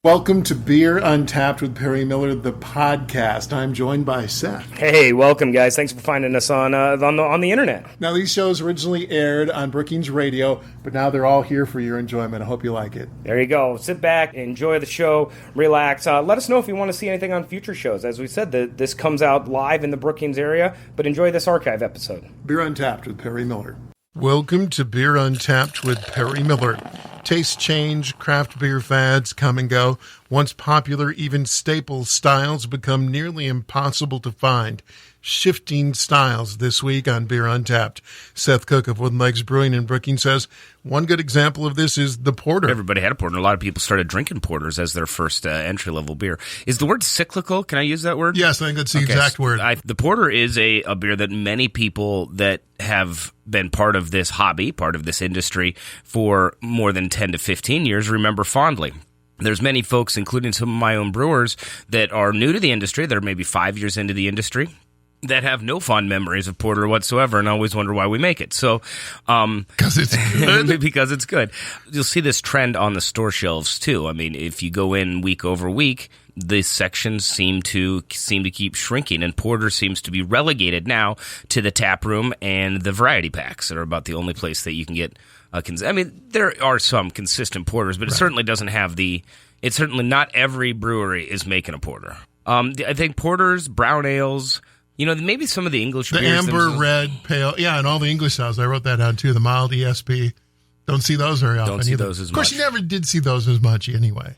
Welcome to Beer Untapped with Perry Miller, the podcast. I'm joined by Seth. Hey, welcome, guys. Thanks for finding us on the internet. Now, these shows originally aired on Brookings Radio, but now they're all here for your enjoyment. I hope you like it. There you go. Sit back, enjoy the show, relax. Let us know if you want to see anything on future shows. As we said, this comes out live in the Brookings area, but enjoy this archive episode. Beer Untapped with Perry Miller. Welcome to Beer Untapped with Perry Miller. Tastes change, craft beer fads come and go. Once popular, even staple styles become nearly impossible to find. Shifting styles this week on Beer Untapped. Seth Cook of Wooden Legs Brewing in Brookings says one good example of this is the porter. Everybody had a porter. A lot of people started drinking porters as their first entry-level beer. Is the word cyclical? Can I use that word? Yes, I think that's the exact word. The porter is a beer that many people that have been part of this hobby, part of this industry for more than 10 to 15 years remember fondly. There's many folks, including some of my own brewers, that are new to the industry, that are maybe 5 years into the industry, that have no fond memories of porter whatsoever and always wonder why we make it. So, because it's good. Because it's good. You'll see this trend on the store shelves too. I mean, if you go in week over week, the sections seem to keep shrinking, and porter seems to be relegated now to the tap room and the variety packs that are about the only place that you can get. I mean, there are some consistent porters, but it certainly doesn't have the. It's certainly not every brewery is making a porter. I think porters, brown ales. You know, maybe some of the English beers. The amber, red, pale. Yeah, and all the English styles. I wrote that down, too. The mild ESP. Don't see those very often. Don't see those as much. Of course, you never did see those as much anyway.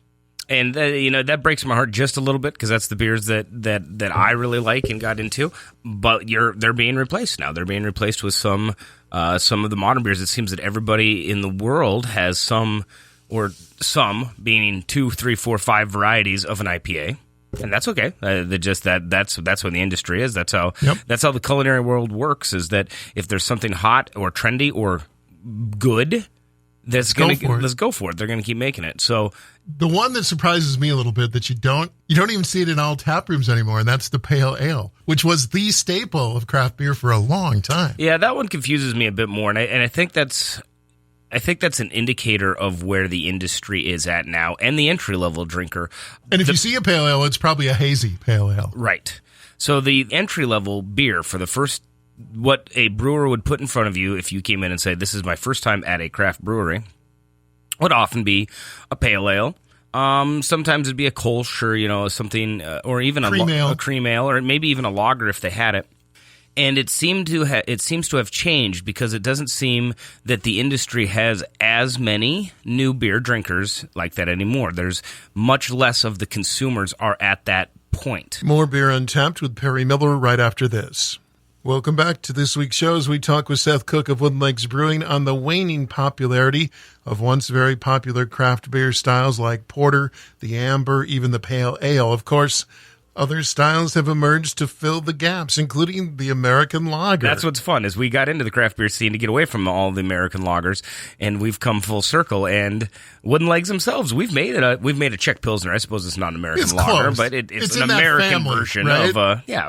And, that breaks my heart just a little bit because that's the beers that I really like and got into. But they're being replaced now. They're being replaced with some of the modern beers. It seems that everybody in the world has some, meaning 2, 3, 4, 5 varieties of an IPA. And that's okay. That's what the industry is. That's how the culinary world works. Is that if there's something hot or trendy or good, let's go for it. They're going to keep making it. So the one that surprises me a little bit that you don't even see it in all tap rooms anymore, and that's the pale ale, which was the staple of craft beer for a long time. Yeah, that one confuses me a bit more, and I think that's an indicator of where the industry is at now and the entry-level drinker. And if you see a pale ale, it's probably a hazy pale ale. Right. So the entry-level beer for the first, what a brewer would put in front of you if you came in and said, this is my first time at a craft brewery, would often be a pale ale. Sometimes it'd be a Kolsch or, something, or even a cream ale, or maybe even a lager if they had it. And it seems to have changed because it doesn't seem that the industry has as many new beer drinkers like that anymore. There's much less of the consumers are at that point. More Beer Untapped with Perry Miller right after this. Welcome back to this week's show as we talk with Seth Cook of Wooden Legs Brewing on the waning popularity of once very popular craft beer styles like porter, the amber, even the pale ale. Of course, other styles have emerged to fill the gaps, including the American lager. That's what's fun, is we got into the craft beer scene to get away from all the American lagers, and we've come full circle. And Wooden Legs themselves, we've made a Czech Pilsner. I suppose it's not an American lager, but it's an American version, right?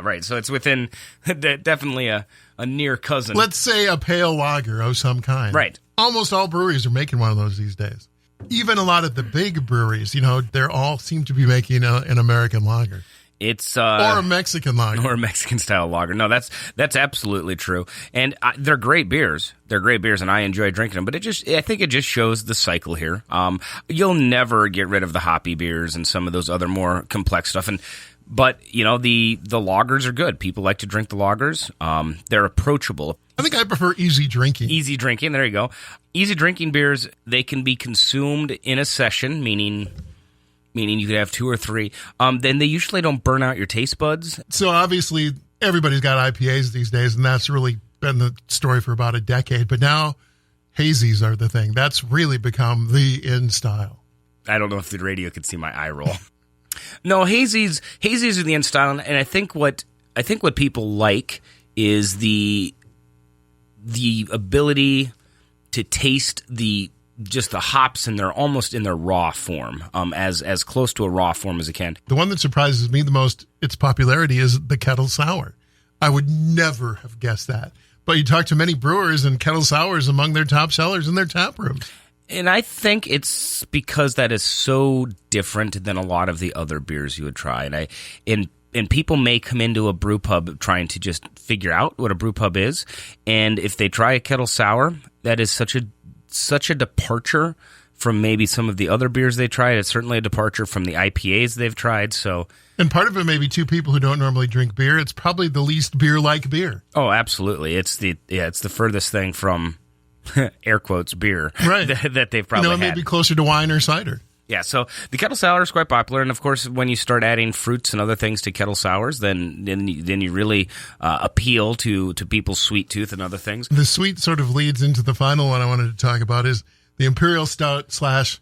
Right. So it's within definitely a near cousin. Let's say a pale lager of some kind. Right. Almost all breweries are making one of those these days. Even a lot of the big breweries, they're all seem to be making an American lager. It's or a Mexican lager, or a Mexican style lager. No, that's absolutely true, and they're great beers. They're great beers, and I enjoy drinking them. But I think it just shows the cycle here. You'll never get rid of the hoppy beers and some of those other more complex stuff. But the lagers are good. People like to drink the lagers. They're approachable. I think I prefer easy drinking. Easy drinking. There you go. Easy drinking beers. They can be consumed in a session, meaning you could have 2 or 3, then they usually don't burn out your taste buds. So obviously everybody's got IPAs these days, and that's really been the story for about a decade. But now hazies are the thing. That's really become the in style. I don't know if the radio could see my eye roll. No, hazies are the in style, and I think what people like is the ability to taste the hops, and they're almost in their raw form, as close to a raw form as it can. The one that surprises me the most, its popularity, is the Kettle Sour. I would never have guessed that. But you talk to many brewers, and Kettle Sour is among their top sellers in their tap rooms. And I think it's because that is so different than a lot of the other beers you would try. And people may come into a brew pub trying to just figure out what a brew pub is. And if they try a kettle sour, that is such a departure from maybe some of the other beers they tried. It's certainly a departure from the IPAs they've tried. And part of it may be two people who don't normally drink beer. It's probably the least beer-like beer. Oh, absolutely. It's the furthest thing from air quotes beer that they've probably had. It may be closer to wine or cider. Yeah, so the kettle sour is quite popular, and of course, when you start adding fruits and other things to kettle sours, then you really appeal to people's sweet tooth and other things. The sweet sort of leads into the final one I wanted to talk about is the Imperial Stout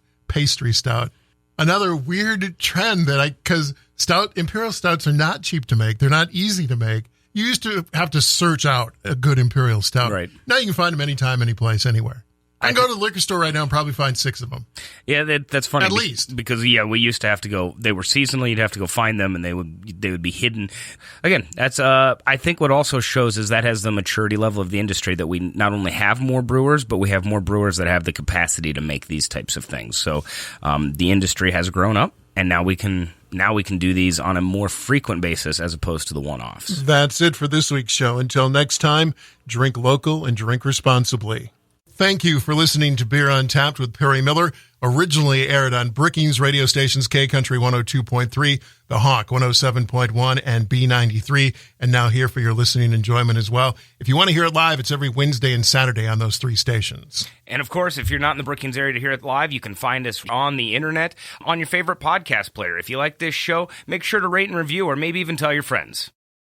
/ Pastry Stout. Another weird trend because Imperial Stouts are not cheap to make. They're not easy to make. You used to have to search out a good Imperial Stout. Right. Now you can find them anytime, any place, anywhere. I can go to the liquor store right now and probably find 6 of them. Yeah, that's funny. At least. Because, we used to have to go, they were seasonal, you'd have to go find them, and they would be hidden. Again, that's, I think what also shows is that has the maturity level of the industry, that we not only have more brewers, but we have more brewers that have the capacity to make these types of things. So, the industry has grown up, and now we can do these on a more frequent basis as opposed to the one-offs. That's it for this week's show. Until next time, drink local and drink responsibly. Thank you for listening to Beer Untapped with Perry Miller, originally aired on Brookings radio stations K Country 102.3, The Hawk 107.1, and B93, and now here for your listening enjoyment as well. If you want to hear it live, it's every Wednesday and Saturday on those 3 stations. And of course, if you're not in the Brookings area to hear it live, you can find us on the internet, on your favorite podcast player. If you like this show, make sure to rate and review, or maybe even tell your friends.